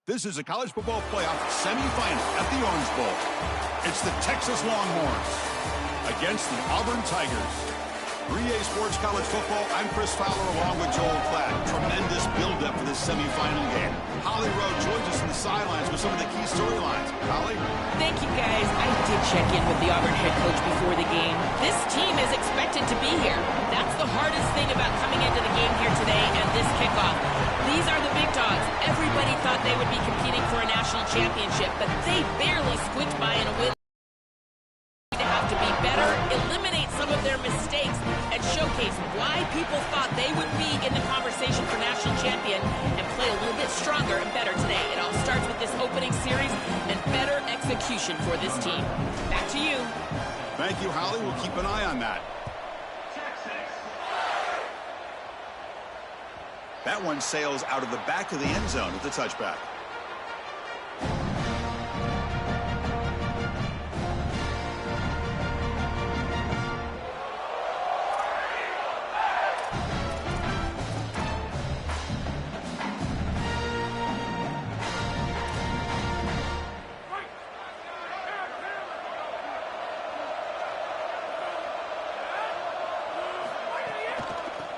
This is a college football playoff semifinal at the Orange Bowl. It's the Texas Longhorns against the Auburn Tigers. 3A Sports College Football, I'm Chris Fowler along with Joel Klatt. Tremendous build-up for this semifinal game. Holly Rowe joins us in the sidelines with some of the key storylines. Holly? Thank you, guys. I did check in with the Auburn head coach before the game. This team is expected to be here. That's the hardest thing about coming into the game here today and this kickoff. These are the big dogs. Everybody thought they would be competing for a national championship, but they barely squeaked by in a win. They have to be better, eliminate some of their mistakes, and showcase why people thought they would be in the conversation for national champion and play a little bit stronger and better today. It all starts with this opening series and better execution for this team. Back to you. Thank you, Holly. We'll keep an eye on that. That one sails out of the back of the end zone with the touchback.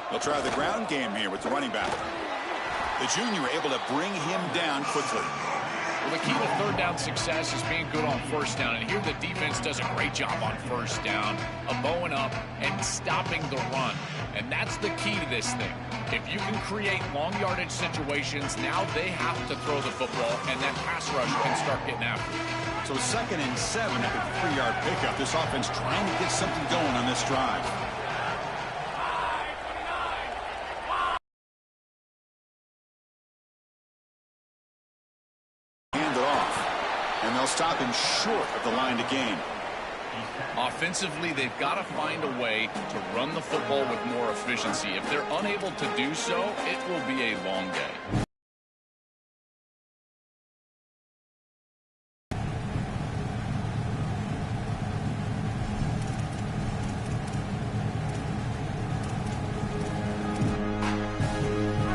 They'll try the ground game here with the running back. The junior able to bring him down quickly. Well, the key to third down success is being good on first down. And here the defense does a great job on first down of bowing up and stopping the run. And that's the key to this thing. If you can create long yardage situations, now they have to throw the football, and that pass rush can start getting after it. So 2nd and 7 after the 3-yard pickup. This offense trying to get something going on this drive. Stop him short of the line to gain. Offensively, they've got to find a way to run the football with more efficiency. If they're unable to do so, it will be a long day.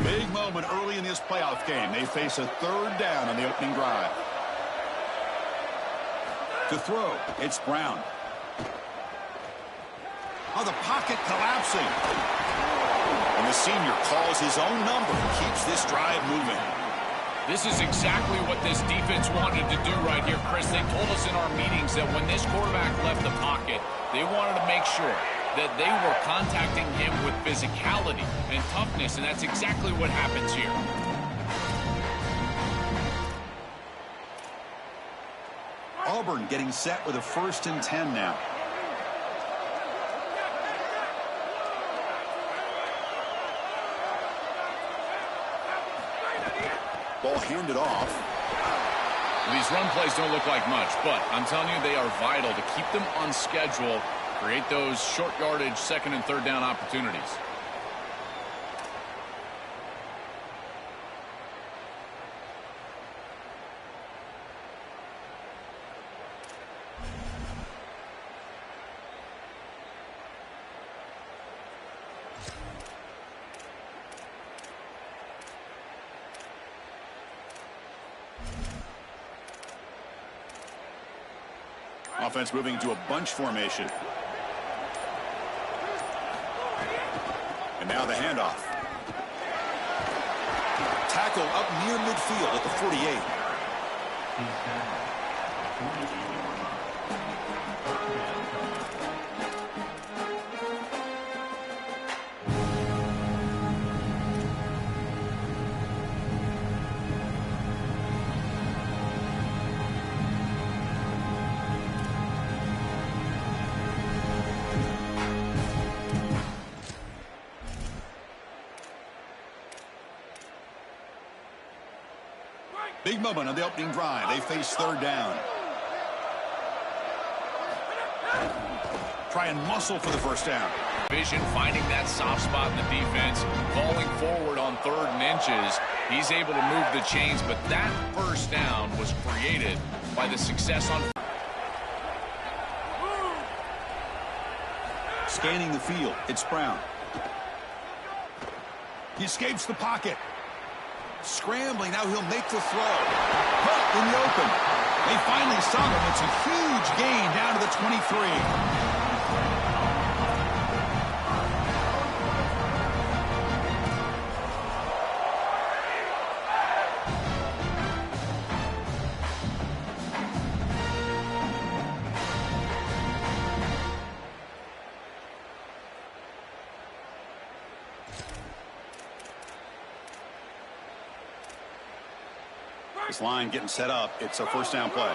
Big moment early in this playoff game. They face a 3rd down on the opening drive. To throw, it's Brown. Oh, the pocket collapsing. And the senior calls his own number and keeps this drive moving. This is exactly what this defense wanted to do right here, Chris. They told us in our meetings that when this quarterback left the pocket, they wanted to make sure that they were contacting him with physicality and toughness, and that's exactly what happens here. Auburn getting set with a 1st and 10 now. Ball handed off. These run plays don't look like much, but I'm telling you, they are vital to keep them on schedule, create those short yardage 2nd and 3rd down opportunities. Offense moving to a bunch formation. And now the handoff. Tackle up near midfield at the 48. Big moment on the opening drive. They face 3rd down. Try and muscle for the 1st down. Vision finding that soft spot in the defense, falling forward on 3rd and inches. He's able to move the chains, but that 1st down was created by the success on. Scanning the field, it's Brown. He escapes the pocket. Scrambling, now he'll make the throw. Hook in the open. They finally stop him. It's a huge gain down to the 23. This line getting set up. It's a first down play.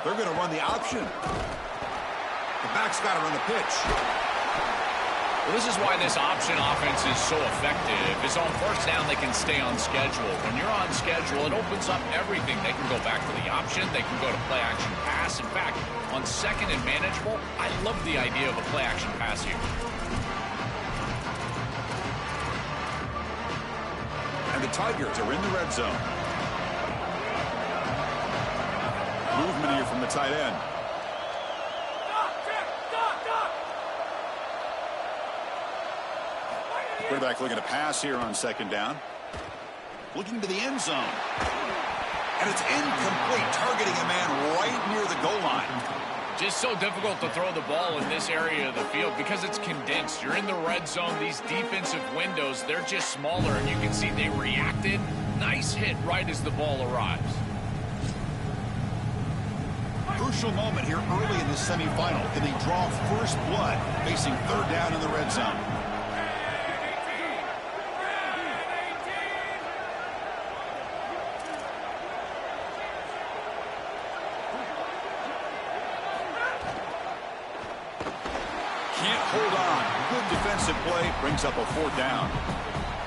They're going to run the option. The back's got to run the pitch. Well, this is why this option offense is so effective. Is on first down, they can stay on schedule. When you're on schedule, it opens up everything. They can go back to the option. They can go to play action pass. In fact, on second and manageable, I love the idea of a play action pass here. And the Tigers are in the red zone. Movement here from the tight end. Quarterback looking to pass here on second down. Looking to the end zone. And it's incomplete, targeting a man right near the goal line. Just so difficult to throw the ball in this area of the field because it's condensed. You're in the red zone. These defensive windows, they're just smaller, and you can see they reacted. Nice hit right as the ball arrives. Crucial moment here early in the semifinal. Can they draw first blood facing third down in the red zone? Can't hold on. Good defensive play. Brings up a fourth down.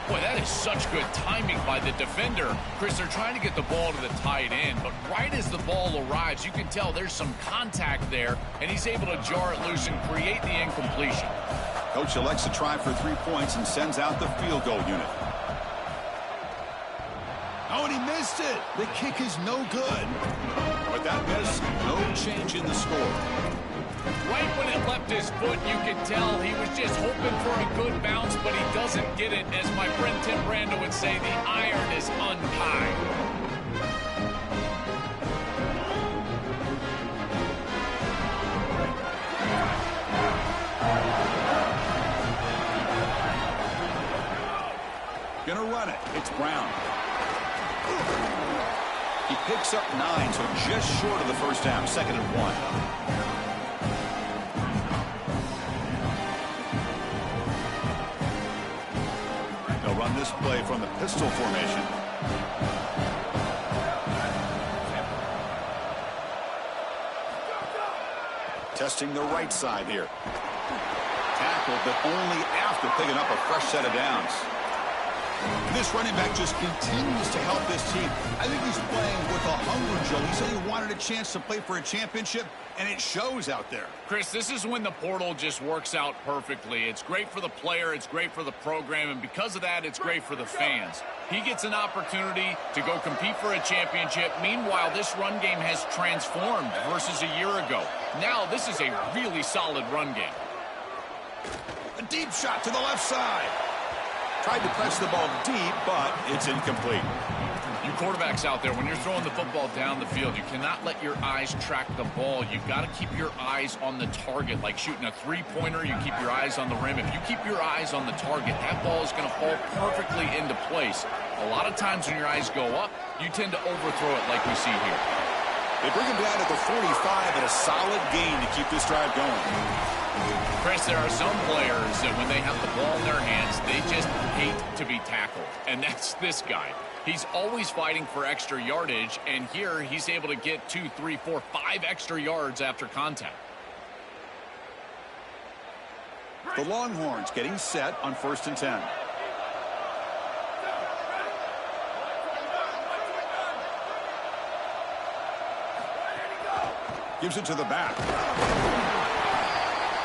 Boy, that is such good timing by the defender. Chris, they're trying to get the ball to the tight end, but right as the ball arrives, you can tell there's some contact there, and he's able to jar it loose and create the incompletion. Coach elects to try for 3 points and sends out the field goal unit. Oh, and he missed it. The kick is no good. But that miss, no change in the score. Right when it left his foot, you could tell he was just hoping for a good bounce, but he doesn't get it. As my friend Tim Brando would say, the iron is untied. Gonna run it. It's Brown. He picks up 9, so just short of the first down. 2nd and 1. Run this play from the pistol formation. Testing the right side here. Tackled, but only after picking up a fresh set of downs. This running back just continues to help this team. I think he's playing with a hunger, Joe. He said he wanted a chance to play for a championship, and it shows out there. Chris, this is when the portal just works out perfectly. It's great for the player, it's great for the program, and because of that, it's great for the fans. He gets an opportunity to go compete for a championship. Meanwhile, this run game has transformed versus a year ago. Now, this is a really solid run game. A deep shot to the left side. Tried to press the ball deep, but it's incomplete. You quarterbacks out there, when you're throwing the football down the field, you cannot let your eyes track the ball. You've got to keep your eyes on the target. Like shooting a three-pointer, you keep your eyes on the rim. If you keep your eyes on the target, that ball is going to fall perfectly into place. A lot of times when your eyes go up, you tend to overthrow it like we see here. They bring him down to the 45 and a solid gain to keep this drive going. Chris, there are some players that when they have the ball in their hands, they just hate to be tackled. And that's this guy. He's always fighting for extra yardage, and here he's able to get 2, 3, 4, 5 extra yards after contact. The Longhorns getting set on 1st and 10. Gives it to the back.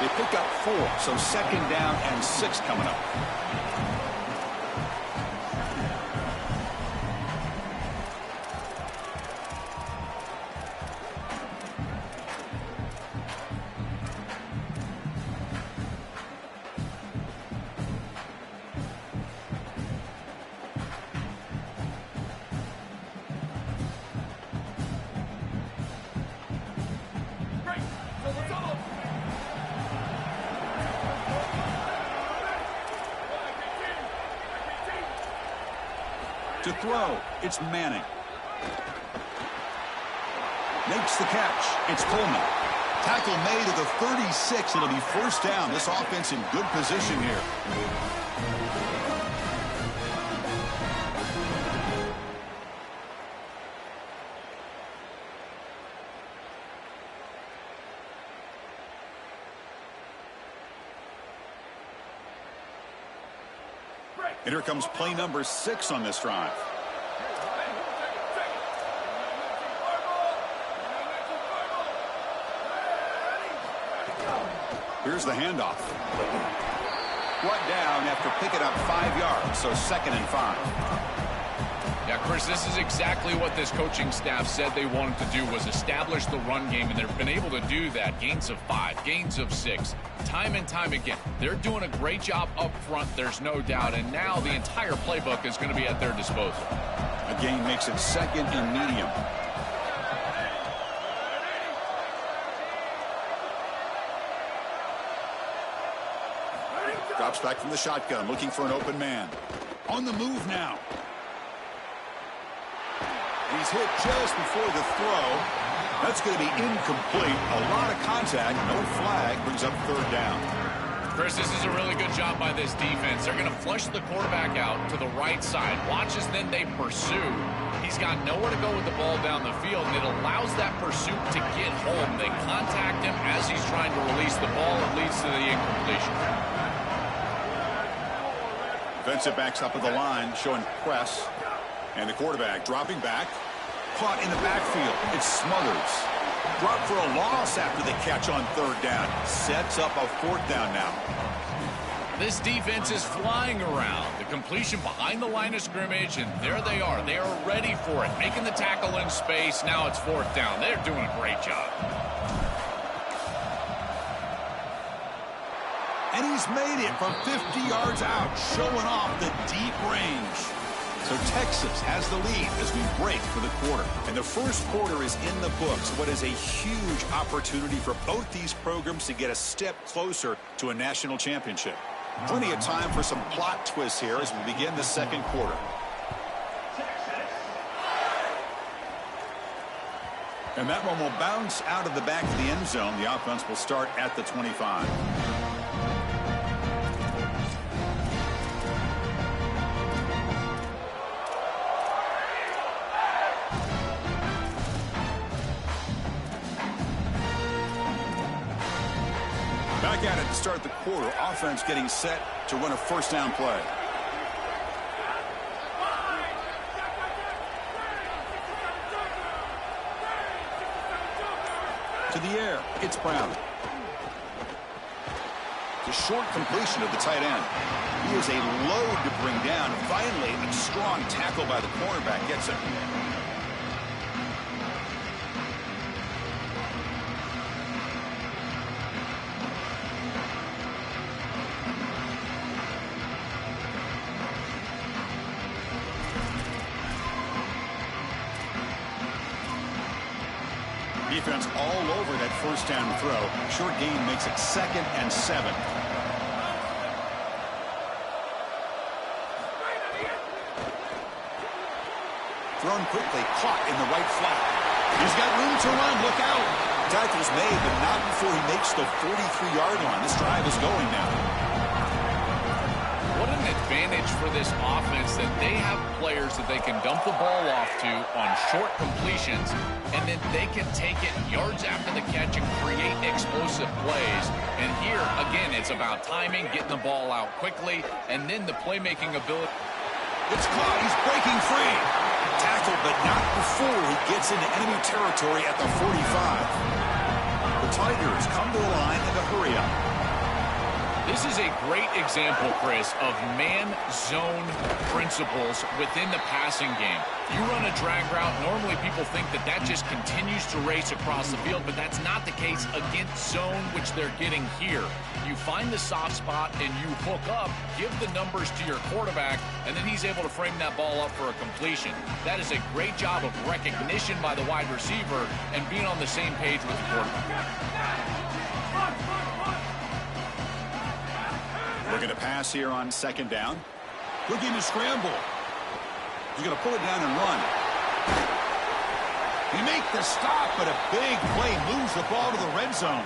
They pick up 4, so 2nd down and 6 coming up. To throw, it's Manning. Makes the catch. It's Coleman. Tackle made at the 36. It'll be first down. This offense in good position here. And here comes play number 6 on this drive. Here's the handoff. Brought down after picking up 5 yards, so 2nd and 5. Yeah, Chris, this is exactly what this coaching staff said they wanted to do, was establish the run game, and they've been able to do that. Gains of 5, gains of 6, time and time again. They're doing a great job up front, there's no doubt, and now the entire playbook is going to be at their disposal. A gain makes it 2nd and medium. Drops back from the shotgun, looking for an open man. On the move now. He's hit just before the throw. That's going to be incomplete. A lot of contact. No flag. Brings up 3rd down. Chris, this is a really good job by this defense. They're going to flush the quarterback out to the right side. Watch as then they pursue. He's got nowhere to go with the ball down the field, and it allows that pursuit to get home. They contact him as he's trying to release the ball. It leads to the incompletion. Defensive backs up at the line, showing press. And the quarterback dropping back. Caught in the backfield. It's Smothers. Dropped for a loss after the catch on 3rd down. Sets up a 4th down now. This defense is flying around. The completion behind the line of scrimmage, and there they are. They are ready for it. Making the tackle in space. Now it's 4th down. They're doing a great job. And he's made it from 50 yards out, showing off the deep range. So Texas has the lead as we break for the quarter. And the first quarter is in the books. What is a huge opportunity for both these programs to get a step closer to a national championship. Plenty of time for some plot twists here as we begin the 2nd quarter. And that one will bounce out of the back of the end zone. The offense will start at the 25. Back at it to start the quarter. Offense getting set to run a 1st down play. To the air. It's Brown. The short completion of the tight end. He is a load to bring down. Finally, a strong tackle by the cornerback gets him. Defense all over that 1st down throw. Short gain makes it 2nd and 7. Thrown quickly, caught in the right flat. He's got room to run. Look out. Tackle's made, but not before he makes the 43-yard line. This drive is going now. What an advantage for this offense that they have players that they can dump the ball off to on short completions, and then they can take it yards after the catch and create explosive plays. And here, again, it's about timing, getting the ball out quickly, and then the playmaking ability. It's caught. He's breaking free. Tackled, but not before he gets into enemy territory at the 45. The Tigers come to the line in a hurry up. This is a great example, Chris, of man-zone principles within the passing game. You run a drag route, normally people think that that just continues to race across the field, but that's not the case against zone, which they're getting here. You find the soft spot and you hook up, give the numbers to your quarterback, and then he's able to frame that ball up for a completion. That is a great job of recognition by the wide receiver and being on the same page with the quarterback. Looking to pass here on 2nd down. Looking to scramble. He's going to pull it down and run. He makes the stop, but a big play moves the ball to the red zone.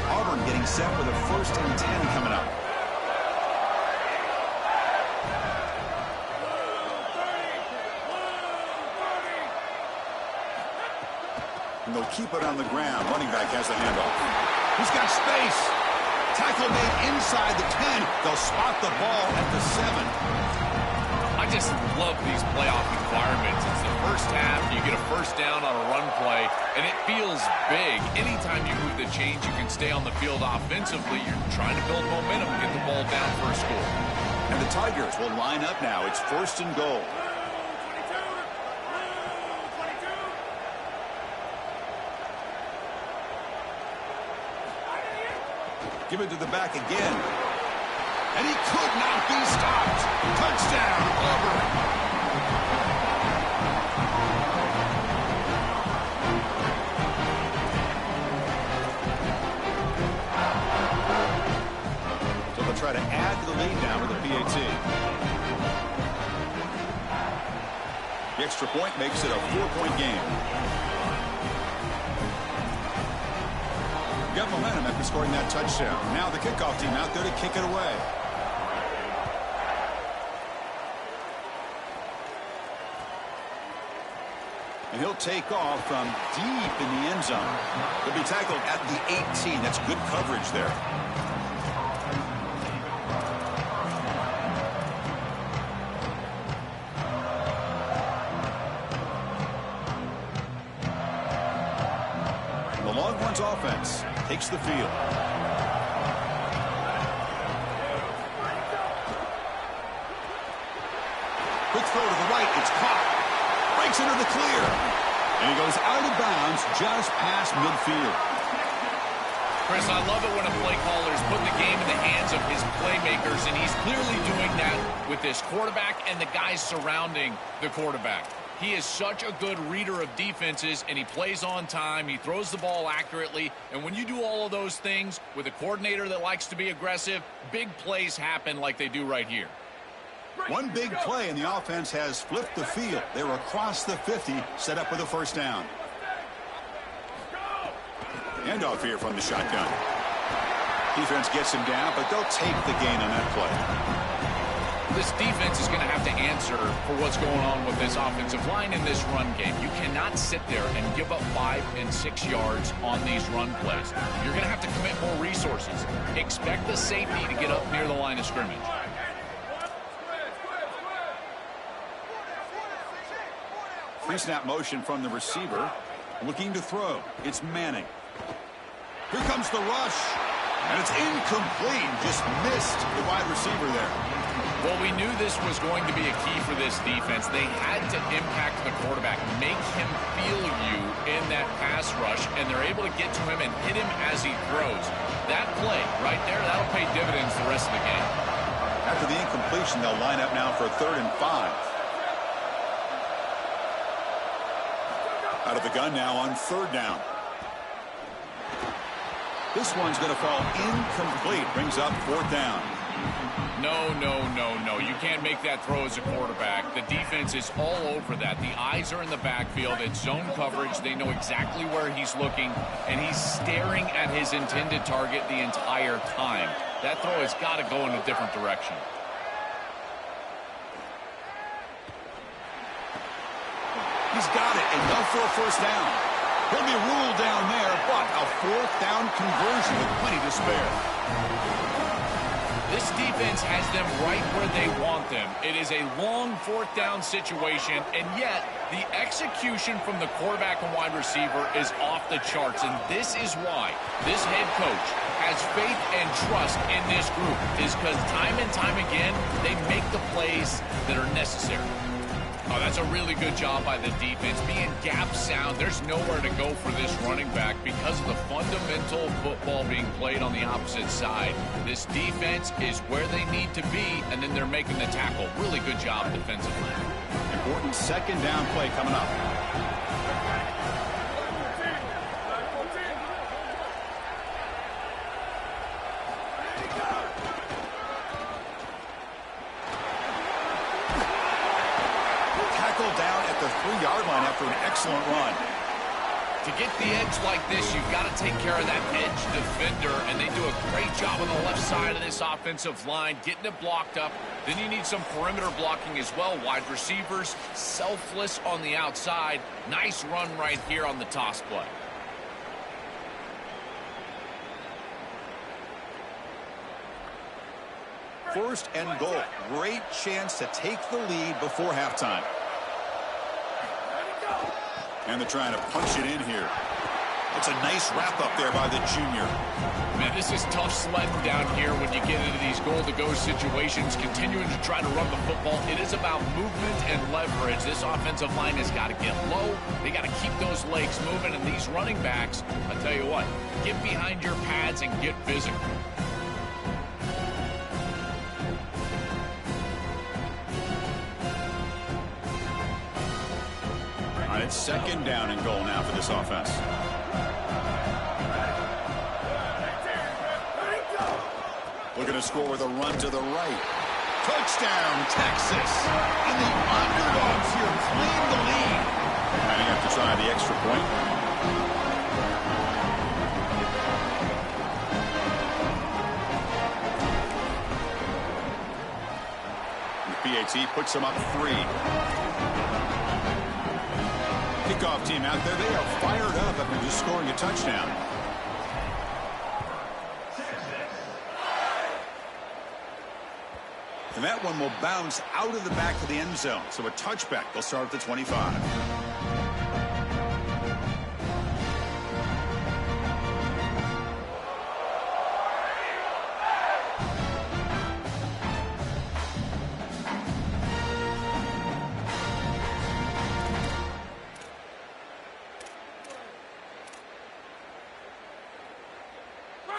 Auburn getting set with a 1st and 10 coming up. And they'll keep it on the ground. Running back has the handoff. He's got space. Tackle made inside the 10. They'll spot the ball at the 7. I just love these playoff environments. It's the first half. You get a 1st down on a run play, and it feels big. Anytime you move the chains, you can stay on the field offensively. You're trying to build momentum, get the ball down for a score. And the Tigers will line up now. It's 1st and goal. Give it to the back again. And he could not be stopped. Touchdown, Auburn. So they'll try to add to the lead now with a PAT. The extra point makes it a 4-point game. Got momentum after scoring that touchdown. Now the kickoff team out there to kick it away. And he'll take off from deep in the end zone. He'll be tackled at the 18. That's good coverage there. The Longhorns offense takes the field. Quick throw to the right. It's caught. Breaks into the clear. And he goes out of bounds just past midfield. Chris, I love it when a play caller is putting the game in the hands of his playmakers, and he's clearly doing that with this quarterback and the guys surrounding the quarterback. He is such a good reader of defenses, and he plays on time. He throws the ball accurately. And when you do all of those things with a coordinator that likes to be aggressive, big plays happen like they do right here. One big play, and the offense has flipped the field. They're across the 50, set up with a 1st down. Handoff here from the shotgun. Defense gets him down, but they'll take the gain on that play. This defense is going to have to answer for what's going on with this offensive line in this run game. You cannot sit there and give up 5 and 6 yards on these run plays. You're going to have to commit more resources. Expect the safety to get up near the line of scrimmage. Pre-snap motion from the receiver. Looking to throw. It's Manning. Here comes the rush. And it's incomplete. Just missed the wide receiver there. Well, we knew this was going to be a key for this defense. They had to impact the quarterback, make him feel you in that pass rush, and they're able to get to him and hit him as he throws. That play right there, that'll pay dividends the rest of the game. After the incompletion, they'll line up now for 3rd and 5. Out of the gun now on 3rd down. This one's going to fall incomplete. Brings up 4th down. No. You can't make that throw as a quarterback. The defense is all over that. The eyes are in the backfield. It's zone coverage. They know exactly where he's looking, and he's staring at his intended target the entire time. That throw has got to go in a different direction. He's got it. Enough for a 1st down. He'll be ruled down there, but a 4th down conversion with plenty to spare. This defense has them right where they want them. It is a long 4th down situation, and yet the execution from the quarterback and wide receiver is off the charts, and this is why this head coach has faith and trust in this group, is because time and time again, they make the plays that are necessary. Oh, that's a really good job by the defense. Being gap sound, there's nowhere to go for this running back because of the fundamental football being played on the opposite side. This defense is where they need to be, and then they're making the tackle. Really good job defensively. Important 2nd down play coming up. 3-yard line after an excellent run. To get the edge like this, you've got to take care of that edge defender, and they do a great job on the left side of this offensive line, getting it blocked up. Then you need some perimeter blocking as well. Wide receivers, selfless on the outside. Nice run right here on the toss play. First and goal. Great chance to take the lead before halftime. And they're trying to punch it in here. It's a nice wrap up there by the junior. Man, this is tough sledding down here when you get into these goal-to-go situations, continuing to try to run the football. It is about movement and leverage. This offensive line has got to get low. They got to keep those legs moving. And these running backs, I tell you what, get behind your pads and get physical. It's second down and goal now for this offense. Looking to score with a run to the right. Touchdown, Texas. And the underdogs here claim the lead. And you have to try the extra point. The PAT puts them up 3. Kickoff team out there, they are fired up after just scoring a touchdown. And that one will bounce out of the back of the end zone. So a touchback. They'll start at the 25.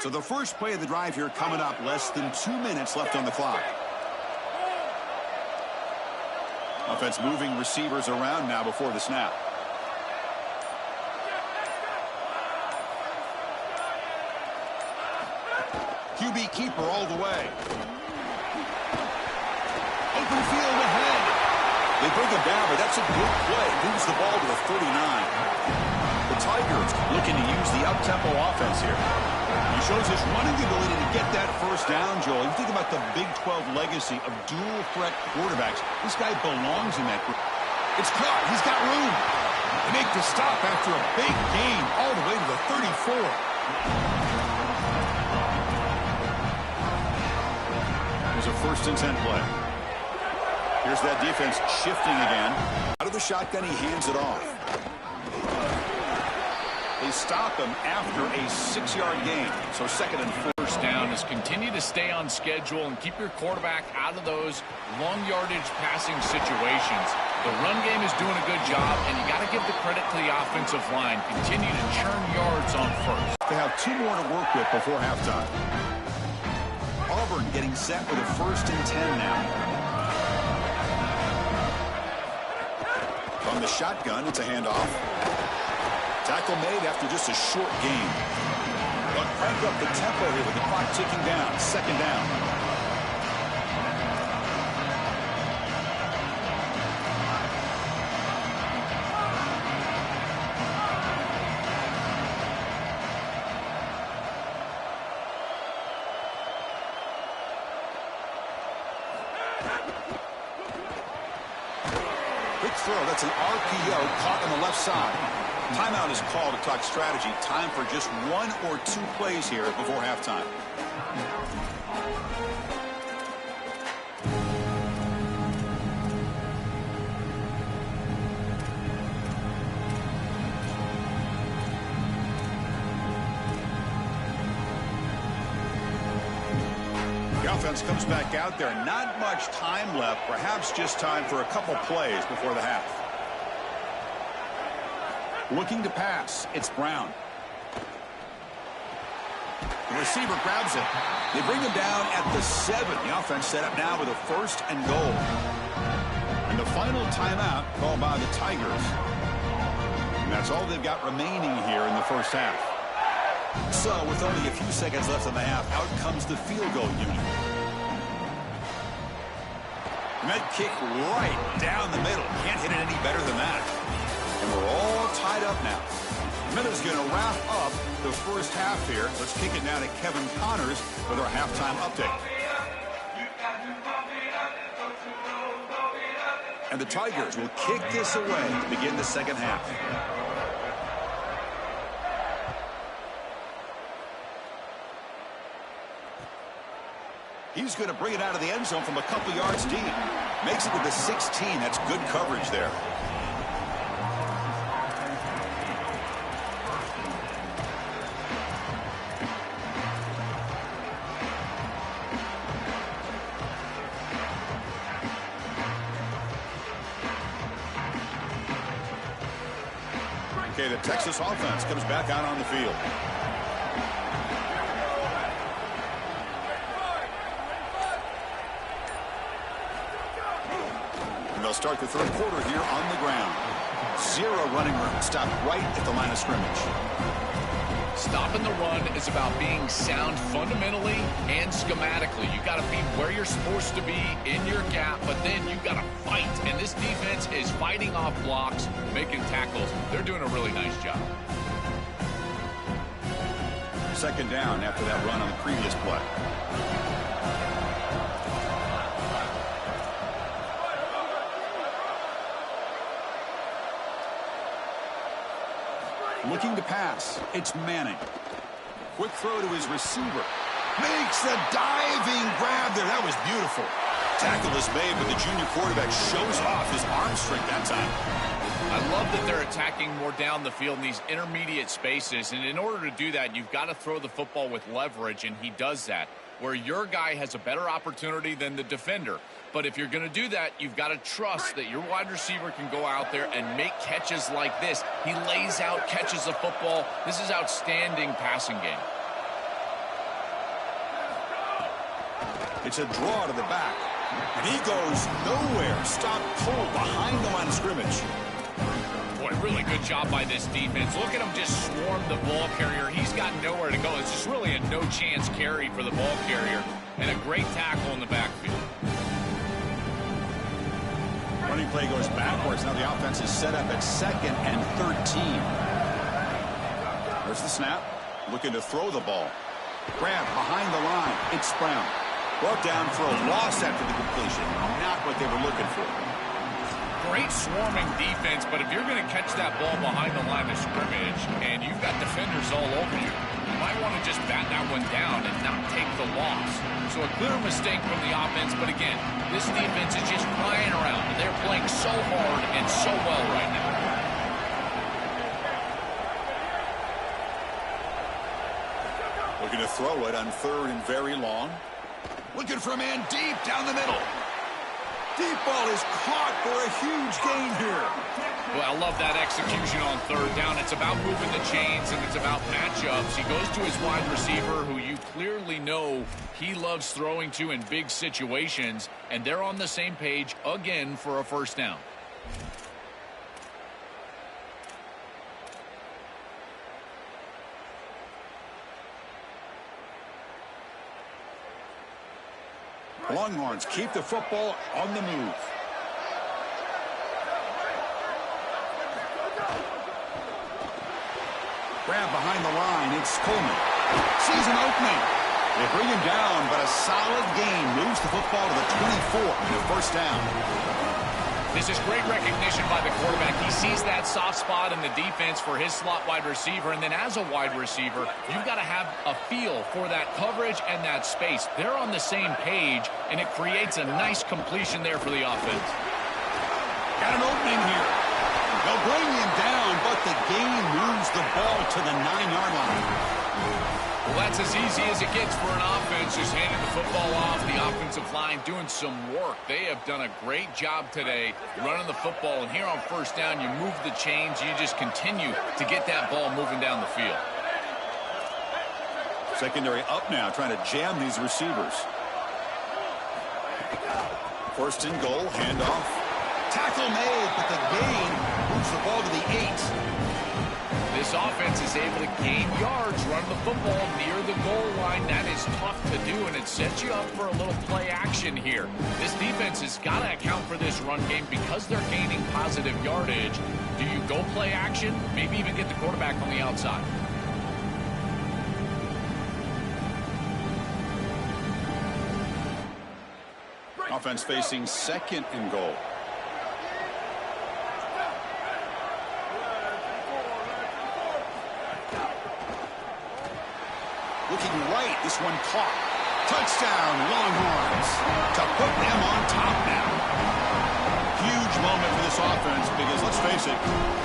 So the first play of the drive here coming up, less than 2 minutes left on the clock. Offense moving receivers around now before the snap. QB keeper all the way. Open field ahead. They bring him down, but that's a good play. Moves the ball to the 39. The Tigers looking to use the up-tempo offense here. He shows his running ability to get that first down, Joel. You think about the Big 12 legacy of dual-threat quarterbacks. This guy belongs in that group. It's caught. He's got room. They make the stop after a big gain all the way to the 34. There's a 1st and 10 play. Here's that defense shifting again. Out of the shotgun, he hands it off. They stop him after a 6-yard gain. So 2nd and 4. First down is continue to stay on schedule and keep your quarterback out of those long yardage passing situations. The run game is doing a good job, and you got to give the credit to the offensive line. Continue to churn yards on first. They have 2 more to work with before halftime. Auburn getting set with a 1st and 10 now. From the shotgun, it's a handoff. Tackle made after just a short gain. But crank up the tempo here with the clock ticking down. 2nd down. Quick throw. That's an RPO caught on the left side. Timeout is called to talk strategy. Time for just 1 or 2 plays here before halftime. The offense comes back out there. Not much time left. Perhaps just time for a couple plays before the half. Looking to pass. It's Brown. The receiver grabs it. They bring him down at the 7. The offense set up now with a 1st and goal. And the final timeout called by the Tigers. And that's all they've got remaining here in the first half. So with only a few seconds left in the half, out comes the field goal unit. Med kick right down the middle. Can't hit it any better than that. And we're all tied up now. Miller's going to wrap up the first half here. Let's kick it now to Kevin Connors with our halftime update. And the Tigers will kick this away to begin the second half. He's going to bring it out of the end zone from a couple yards deep. Makes it to the 16. That's good coverage there. Okay, the Texas offense comes back out on the field. They'll start the third quarter here on the ground. 0 running room. Stop right at the line of scrimmage. Stopping the run is about being sound fundamentally and schematically. You got to be where you're supposed to be in your gap, but then you got to fight. And this defense is fighting off blocks, making tackles. They're doing a really nice job. Second down after that run on the previous play. Looking to pass. It's Manning. Quick throw to his receiver. Makes a diving grab there. That was beautiful. Tackle is made, but the junior quarterback shows off his arm strength that time. I love that they're attacking more down the field in these intermediate spaces. And in order to do that, you've got to throw the football with leverage, and he does that, where your guy has a better opportunity than the defender. But if you're going to do that, you've got to trust that your wide receiver can go out there and make catches like this. He lays out, catches the football. This is outstanding passing game. It's a draw to the back. And he goes nowhere. Stop pull behind the line of scrimmage. Boy, really good job by this defense. Look at him just swarm the ball carrier. He's got nowhere to go. It's just really a no-chance carry for the ball carrier. And a great tackle in the backfield. Running play goes backwards. Now the offense is set up at 2nd and 13. There's the snap. Looking to throw the ball. Grab behind the line. It's Brown. Brought down for a loss after the completion. Not what they were looking for. Great swarming defense, but if you're going to catch that ball behind the line of scrimmage and you've got defenders all over you, you might want to just bat that one down and not take the loss. So a clear mistake from the offense, but again, this defense is just flying around, and they're playing so hard and so well right now. Looking to throw it on 3rd and very long. Looking for a man deep down the middle. Deep ball is caught for a huge gain here. Well, I love that execution on 3rd down. It's about moving the chains, and it's about matchups. He goes to his wide receiver, who you clearly know he loves throwing to in big situations, and they're on the same page again for a first down. Longhorns keep the football on the move. Grab behind the line. It's Coleman. Sees an opening. They bring him down, but a solid gain moves the football to the 24 and a first down. This is great recognition by the quarterback. He sees that soft spot in the defense for his slot wide receiver, and then as a wide receiver, you've got to have a feel for that coverage and that space. They're on the same page, and it creates a nice completion there for the offense. Got an opening here. They'll bring him down, but the gain moves the ball to the 9-yard line. Well, that's as easy as it gets for an offense, just handing the football off. The offensive line doing some work. They have done a great job today running the football. And here on first down, you move the chains. You just continue to get that ball moving down the field. Secondary up now, trying to jam these receivers. 1st and goal, handoff. Tackle made, but the gain moves the ball to the 8. This offense is able to gain yards, run the football near the goal line, that is tough to do, and it sets you up for a little play action here. This defense has got to account for this run game because they're gaining positive yardage. Do you go play action? Maybe even get the quarterback on the outside. Offense facing second and goal. Looking right, this one caught. Touchdown, Longhorns, to put them on top now. Huge moment for this offense because, let's face it,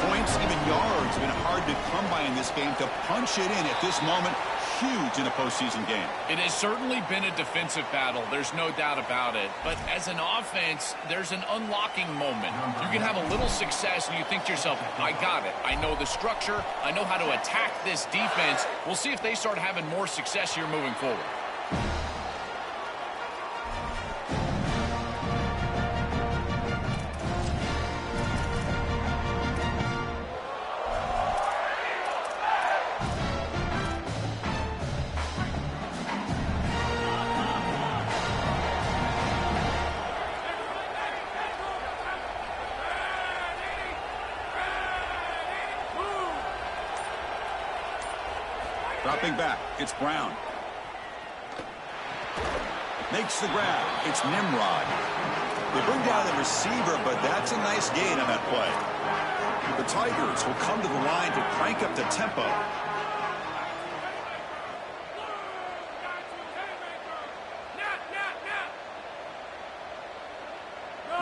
points, even yards, have been hard to come by in this game. To punch it in at this moment, huge in a postseason game. It has certainly been a defensive battle. There's no doubt about it. But as an offense, there's an unlocking moment. You can have a little success and you think to yourself, I got it. I know the structure. I know how to attack this defense. We'll see if they start having more success here moving forward. Dropping back, it's Brown. Makes the grab, it's Nimrod. They bring down the receiver, but that's a nice gain on that play. The Tigers will come to the line to crank up the tempo.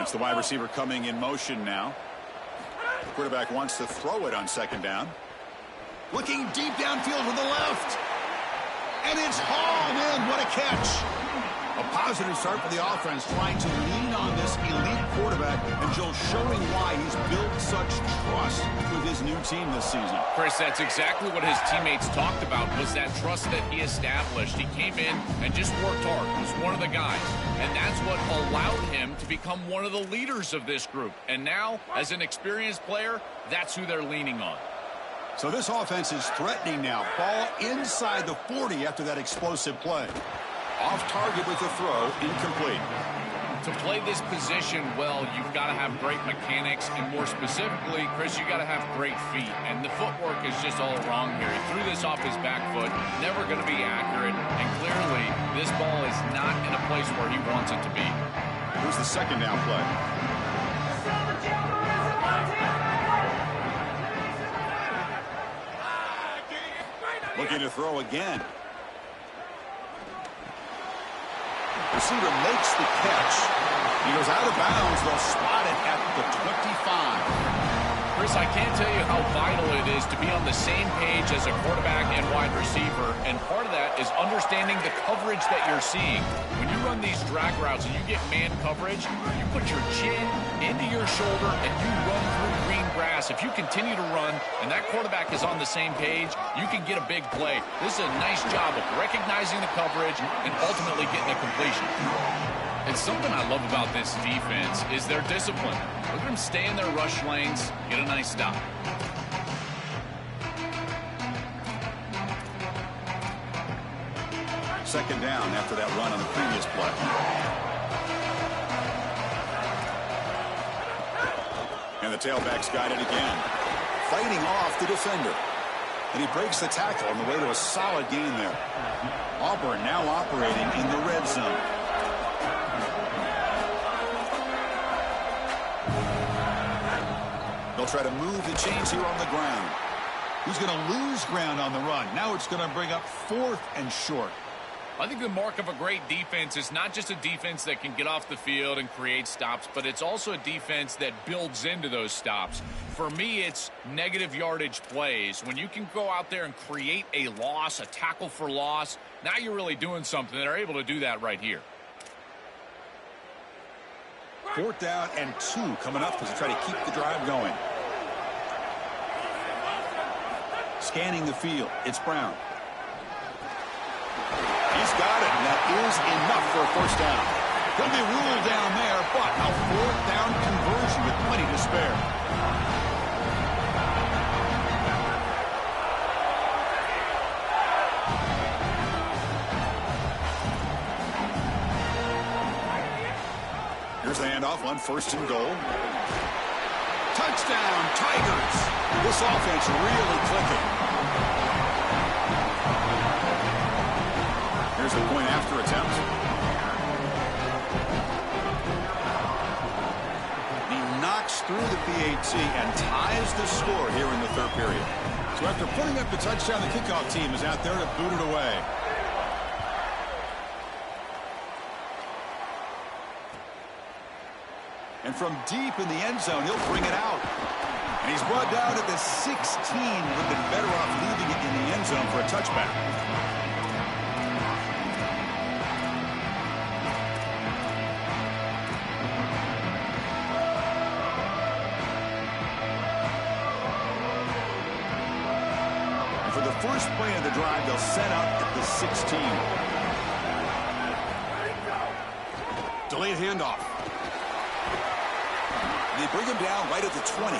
It's the wide receiver coming in motion now. The quarterback wants to throw it on second down. Looking deep downfield with the left. And it's hauled in. What a catch. A positive start for the offense, trying to lean on this elite quarterback, and Joe showing why he's built such trust with his new team this season. Chris, that's exactly what his teammates talked about, was that trust that he established. He came in and just worked hard. He was one of the guys. And that's what allowed him to become one of the leaders of this group. And now, as an experienced player, that's who they're leaning on. So this offense is threatening now. Ball inside the 40 after that explosive play. Off target with the throw, incomplete. To play this position well, you've got to have great mechanics, and more specifically, Chris, you got to have great feet. And the footwork is just all wrong here. He threw this off his back foot, never going to be accurate, and clearly this ball is not in a place where he wants it to be. Here's the second down play. Looking to throw again. Receiver makes the catch. He goes out of bounds. They'll spot it at the 25. Chris, I can't tell you how vital it is to be on the same page as a quarterback and wide receiver, and part of that is understanding the coverage that you're seeing. When you run these drag routes and you get man coverage, you put your chin into your shoulder and you run through green grass. If you continue to run and that quarterback is on the same page, you can get a big play. This is a nice job of recognizing the coverage and ultimately getting a completion. And something I love about this defense is their discipline. Look at them stay in their rush lanes, get a nice stop. Second down after that run on the previous play. And the tailback's got it again. Fighting off the defender. And he breaks the tackle on the way to a solid gain there. Auburn now operating in the red zone. They'll try to move the chains here on the ground. He's going to lose ground on the run. Now it's going to bring up 4th and short. I think the mark of a great defense is not just a defense that can get off the field and create stops, but it's also a defense that builds into those stops. For me, it's negative yardage plays. When you can go out there and create a loss, a tackle for loss, now you're really doing something. They're able to do that right here. 4th down and 2 coming up as they try to keep the drive going. Scanning the field, it's Brown. He's got it, and that is enough for a first down. He'll be ruled down there, but a 4th down conversion with plenty to spare. Here's the handoff on 1st and goal. Touchdown, Tigers. This offense really clicking. Here's a point after attempt. He knocks through the PAT and ties the score here in the 3rd period. So after putting up the touchdown, the kickoff team is out there to boot it away. And from deep in the end zone, he'll bring it out. And he's brought down at the 16. Would have been better off leaving it in the end zone for a touchback. And for the first play of the drive, they'll set up at the 16. Delayed handoff. They bring him down right at the 20.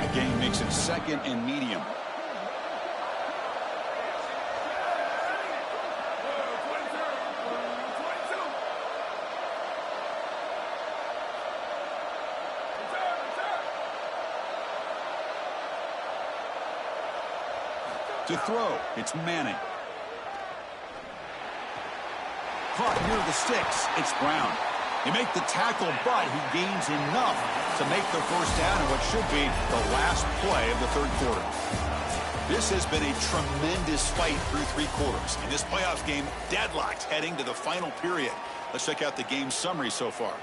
The game makes it 2nd and medium. To throw, it's Manning. Caught near the sticks, it's Brown. He makes the tackle, but he gains enough to make the 1st down in what should be the last play of the 3rd quarter. This has been a tremendous fight through 3 quarters. In this playoff game, deadlocked heading to the final period. Let's check out the game summary so far.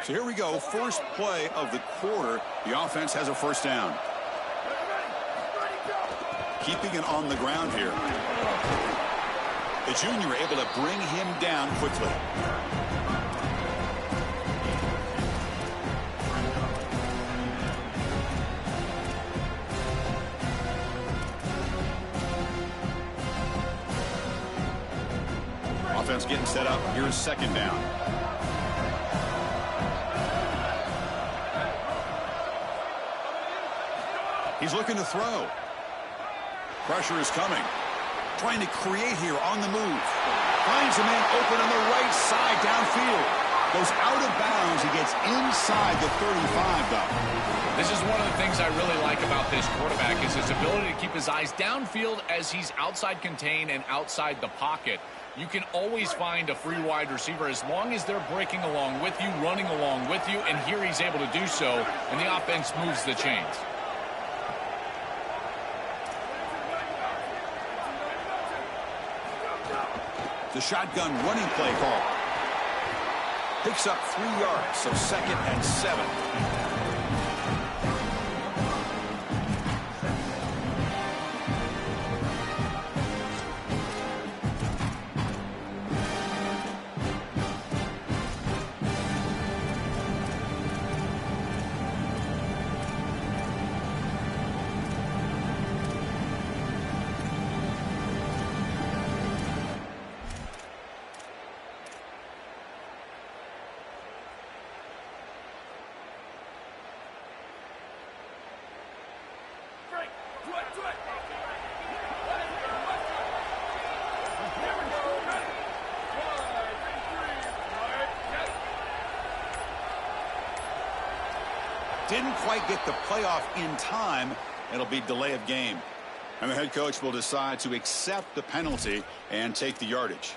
So here we go, first play of the quarter. The offense has a 1st down. Keeping it on the ground here. The junior able to bring him down quickly. Offense getting set up. Here's 2nd down. He's looking to throw. Pressure is coming. Trying to create here on the move. Finds a man open on the right side downfield. Goes out of bounds. He gets inside the 35, though. This is one of the things I really like about this quarterback is his ability to keep his eyes downfield as he's outside contained and outside the pocket. You can always find a free wide receiver as long as they're breaking along with you, running along with you, and here he's able to do so, and the offense moves the chains. The shotgun running play call. Picks up 3 yards, so 2nd and 7. Didn't quite get the playoff in time. It'll be delay of game. And the head coach will decide to accept the penalty and take the yardage.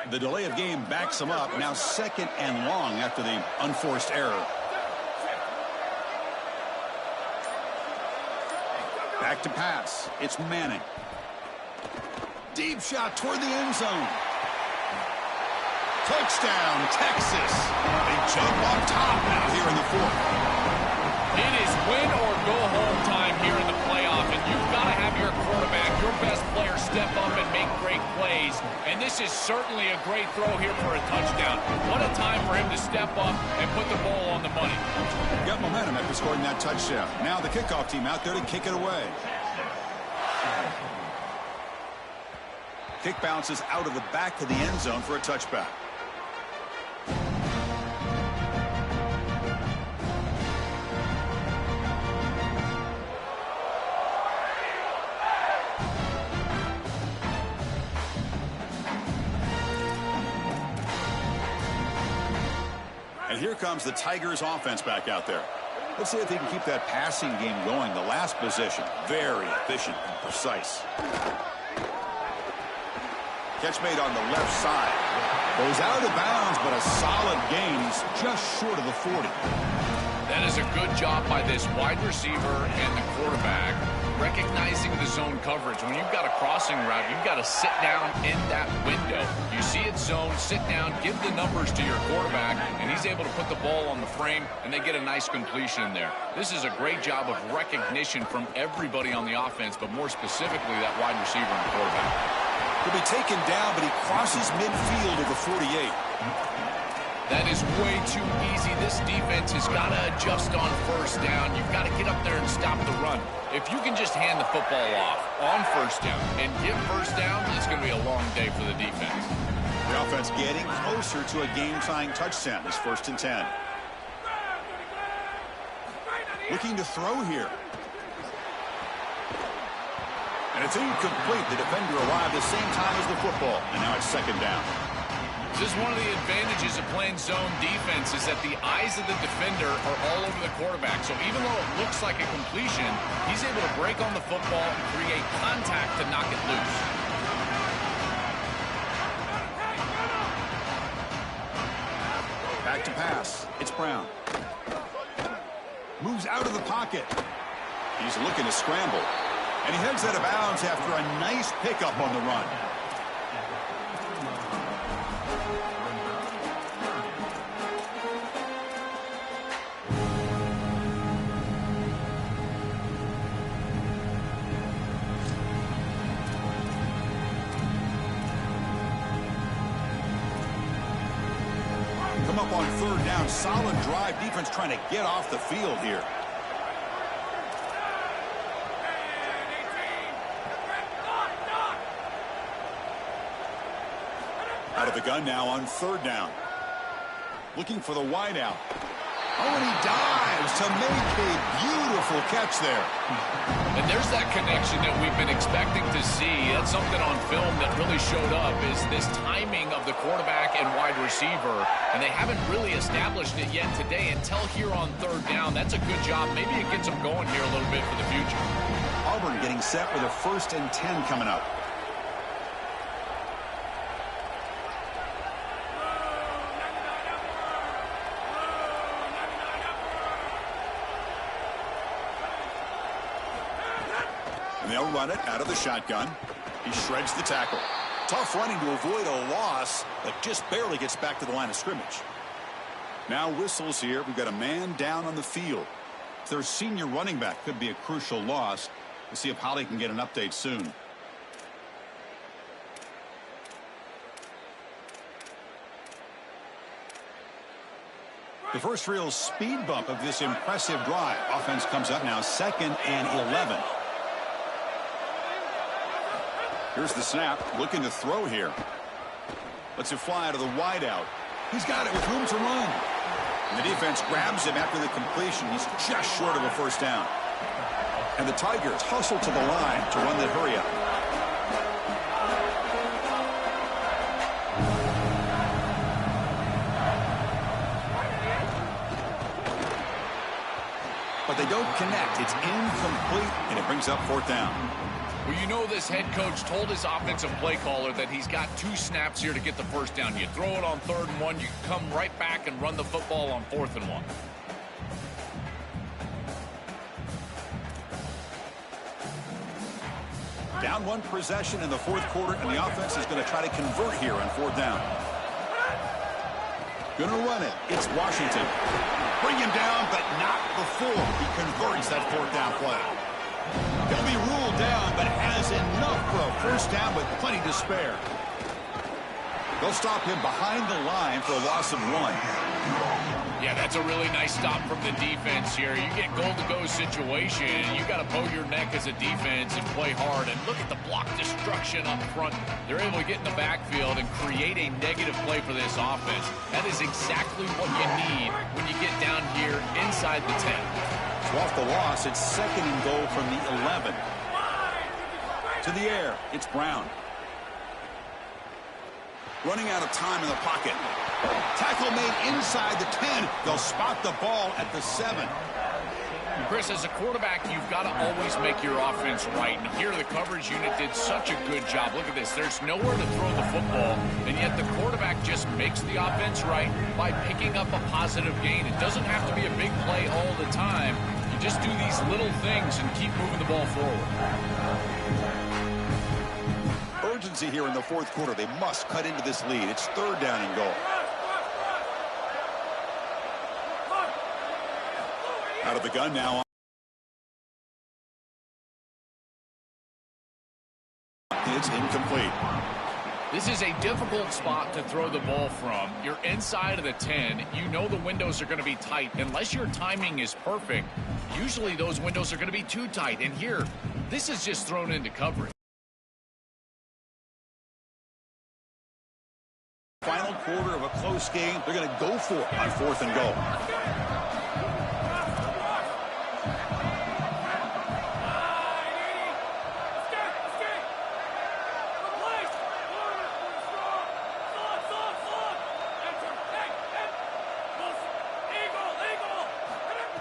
The delay of game backs him up. Now 2nd and long after the unforced error. Back to pass. It's Manning. Deep shot toward the end zone. Touchdown, Texas. They jump on top now here in the fourth. It is win or go home time here in the playoff, and you've got to have your quarterback, your best player, step up and make great plays. And this is certainly a great throw here for a touchdown. What a time for him to step up and put the ball on the money. Got momentum after scoring that touchdown. Now the kickoff team out there to kick it away. Kick bounces out of the back of the end zone for a touchback. And here comes the Tigers offense back out there. Let's see if they can keep that passing game going. The last possession, very efficient and precise. Catch made on the left side. Goes out of bounds, but a solid gain. He's just short of the 40. That is a good job by this wide receiver and the quarterback, recognizing the zone coverage. When you've got a crossing route, you've got to sit down in that window. You see it zone, sit down, give the numbers to your quarterback, and he's able to put the ball on the frame, and they get a nice completion in there. This is a great job of recognition from everybody on the offense, but more specifically that wide receiver and quarterback. He'll be taken down, but he crosses midfield of the 48. That is way too easy. This defense has got to adjust on first down. You've got to get up there and stop the run. If you can just hand the football off on first down and get first down, it's going to be a long day for the defense. The offense getting closer to a game-tying touchdown. It's 1st and 10. Looking to throw here. And it's incomplete. The defender arrived the same time as the football. And now it's 2nd down. This is one of the advantages of playing zone defense is that the eyes of the defender are all over the quarterback. So even though it looks like a completion, he's able to break on the football and create contact to knock it loose. Back to pass. It's Brown. Moves out of the pocket. He's looking to scramble. And he heads out of bounds after a nice pickup on the run. Come up on 3rd down. Solid drive. Defense trying to get off the field here. Out of the gun now on 3rd down. Looking for the wideout. Oh, and he dives to make a beautiful catch there. And there's that connection that we've been expecting to see. That's something on film that really showed up is this timing of the quarterback and wide receiver. And they haven't really established it yet today until here on 3rd down. That's a good job. Maybe it gets them going here a little bit for the future. Auburn getting set with a 1st and 10 coming up. And they'll run it out of the shotgun. He shreds the tackle. Tough running to avoid a loss, but just barely gets back to the line of scrimmage. Now whistles here. We've got a man down on the field. Their senior running back could be a crucial loss. We'll see if Holly can get an update soon. The first real speed bump of this impressive drive. Offense comes up now 2nd and 11. Here's the snap, looking to throw here. Lets it fly out of the wideout. He's got it with room to run. And the defense grabs him after the completion. He's just short of a 1st down. And the Tigers hustle to the line to run the hurry up. But they don't connect. It's incomplete, and it brings up 4th down. Well, you know this head coach told his offensive play caller that he's got 2 snaps here to get the 1st down. You throw it on 3rd and 1, you come right back and run the football on 4th and 1. Down 1 possession in the 4th quarter, and the offense is going to try to convert here on 4th down. Gonna run it. It's Washington. Bring him down, but not before he converts that fourth down play. He'll be ruled down, but has enough for a first down with plenty to spare. They'll stop him behind the line for a loss of 1. Yeah, that's a really nice stop from the defense here. You get goal-to-go situation, and you got to bow your neck as a defense and play hard. And look at the block destruction up front. They're able to get in the backfield and create a negative play for this offense. That is exactly what you need when you get down here inside the 10. So off the loss, it's 2nd and goal from the 11. To the air, it's Brown. Running out of time in the pocket. Tackle made inside the 10. They'll spot the ball at the 7. Chris, as a quarterback, you've got to always make your offense right. And here the coverage unit did such a good job. Look at this. There's nowhere to throw the football, and yet the quarterback just makes the offense right by picking up a positive gain. It doesn't have to be a big play all the time. You just do these little things and keep moving the ball forward. Urgency here in the fourth quarter. They must cut into this lead. It's 3rd down and goal. Out of the gun now. It's incomplete. This is a difficult spot to throw the ball from. You're inside of the 10. You know the windows are going to be tight. Unless your timing is perfect, usually those windows are going to be too tight. And here, this is just thrown into coverage. Final quarter of a close game. They're going to go for it on 4th and goal.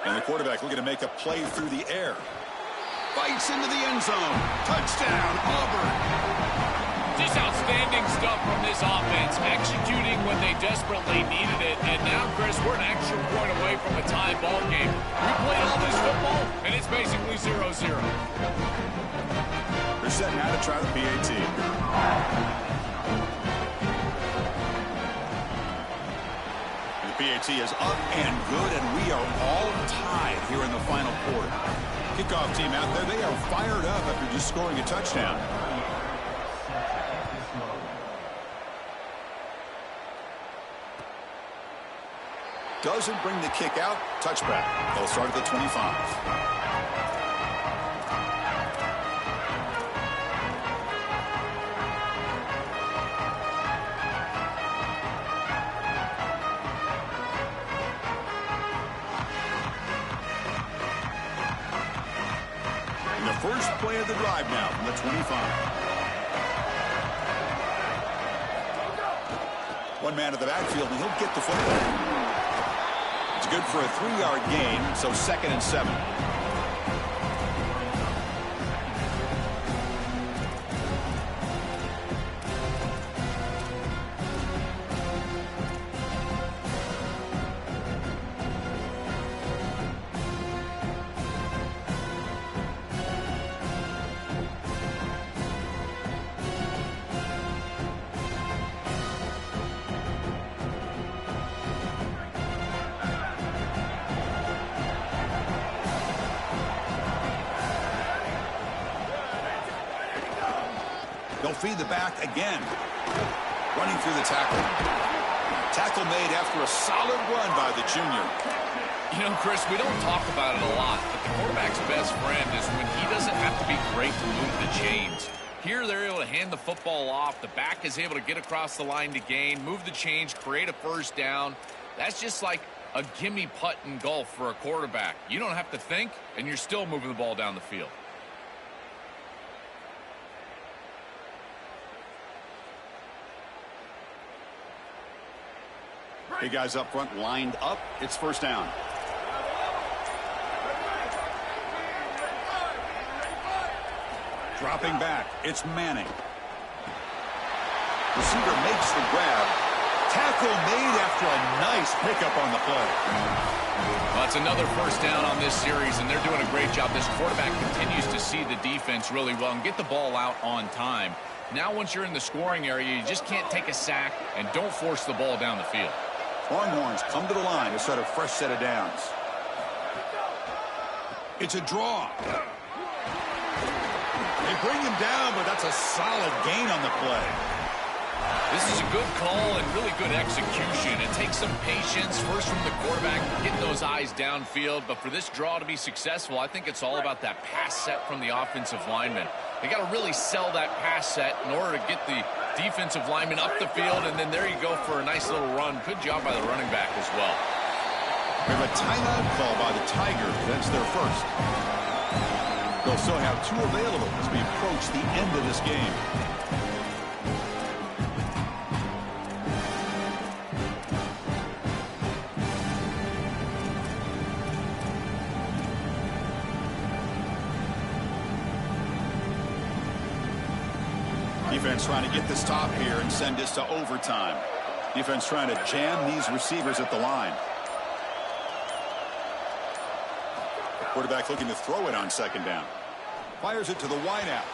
And the quarterback looking to make a play through the air. Bites into the end zone. Touchdown, Auburn. Just outstanding stuff from this offense, executing when they desperately needed it. And now, Chris, we're an extra point away from a tie ball game. We played all this football, and it's basically 0-0. They're setting out to try the PAT. The PAT is up and good, and we are all tied here in the final quarter. Kickoff team out there, they are fired up after just scoring a touchdown. Doesn't bring the kick out. Touchback. They'll start at the 25. And the first play of the drive now from the 25. One man at the backfield, and he'll get the football. It's good for a 3-yard gain, so 2nd and 7. They'll feed the back again. Running through the tackle. Tackle made after a solid run by the junior. You know, Chris, we don't talk about it a lot, but the quarterback's best friend is when he doesn't have to be great to move the chains. Here they're able to hand the football off. The back is able to get across the line to gain, move the chains, create a first down. That's just like a gimme putt in golf for a quarterback. You don't have to think, and you're still moving the ball down the field. Big guys up front lined up. It's first down. Dropping back. It's Manning. Receiver makes the grab. Tackle made after a nice pickup on the play. Well, that's another first down on this series, and they're doing a great job. This quarterback continues to see the defense really well and get the ball out on time. Now once you're in the scoring area, you just can't take a sack and don't force the ball down the field. Longhorns come to the line to set a fresh set of downs. It's a draw. They bring him down, but that's a solid gain on the play. This is a good call and really good execution. It takes some patience, first from the quarterback, getting those eyes downfield. But for this draw to be successful, I think it's all about that pass set from the offensive lineman. They got to really sell that pass set in order to get the defensive lineman up the field, and then there you go for a nice little run. Good job by the running back as well. We have a timeout call by the Tigers. That's their first. They'll still have 2 available as we approach the end of this game. Defense trying to get this stop here and send this to overtime. Defense trying to jam these receivers at the line. Quarterback looking to throw it on second down. Fires it to the wideout.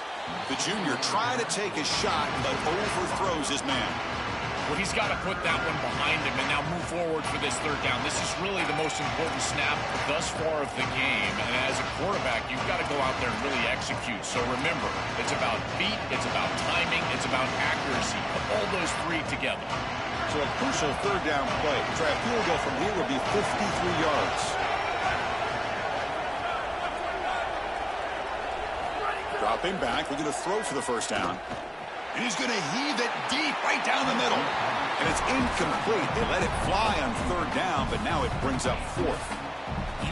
The junior trying to take a shot, but overthrows his man. Well, he's got to put that one behind him and now move forward for this third down. This is really the most important snap thus far of the game. And as a quarterback, you've got to go out there and really execute. So remember, it's about feet, it's about timing, it's about accuracy. All those 3 together. So a crucial third down play. To try a field goal from here would be 53 yards. Dropping back, looking to throw for the first down. And he's going to heave it deep right down the middle. And it's incomplete. They let it fly on third down, but now it brings up 4th.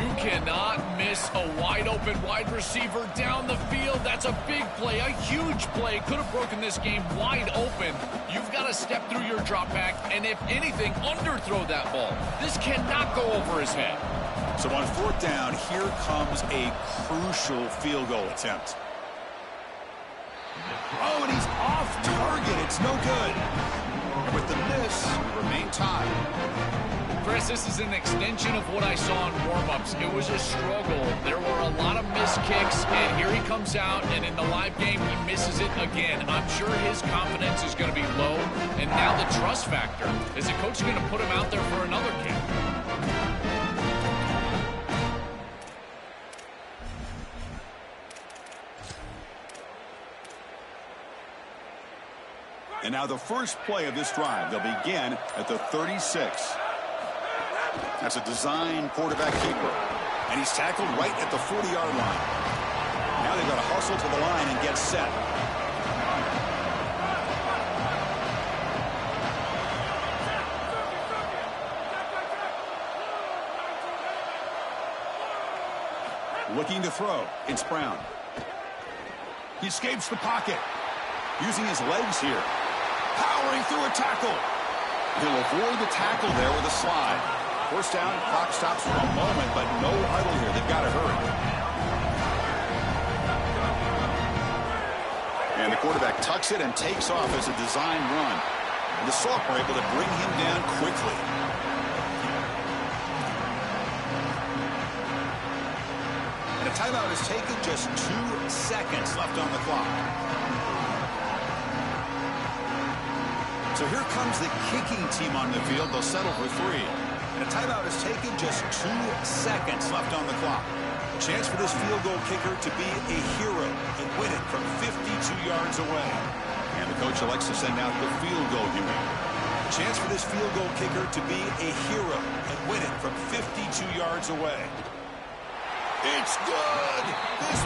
You cannot miss a wide-open wide receiver down the field. That's a big play, a huge play. Could have broken this game wide open. You've got to step through your drop back, and if anything, underthrow that ball. This cannot go over his head. So on 4th down, here comes a crucial field goal attempt. Oh, and he's off target. It's no good. And with the miss, we remain tied. Chris, this is an extension of what I saw in warm-ups. It was a struggle. There were a lot of missed kicks, and here he comes out, and in the live game, he misses it again. I'm sure his confidence is going to be low, and now the trust factor. Is the coach going to put him out there for another kick? And now the first play of this drive. They'll begin at the 36. That's a design quarterback keeper. And he's tackled right at the 40-yard line. Now they've got to hustle to the line and get set. Looking to throw. It's Brown. He escapes the pocket. Using his legs here. Powering through a tackle. He'll avoid the tackle there with a slide. First down, clock stops for a moment, but no huddle here. They've got to hurry. And the quarterback tucks it and takes off as a design run. And the Salk were able to bring him down quickly. And a timeout is taken, just 2 seconds left on the clock. So here comes the kicking team on the field. They'll settle for 3. And a timeout is taken, just 2 seconds left on the clock. A chance for this field goal kicker to be a hero and win it from 52 yards away. And the coach elects to send out the field goal unit. A chance for this field goal kicker to be a hero and win it from 52 yards away. It's good! This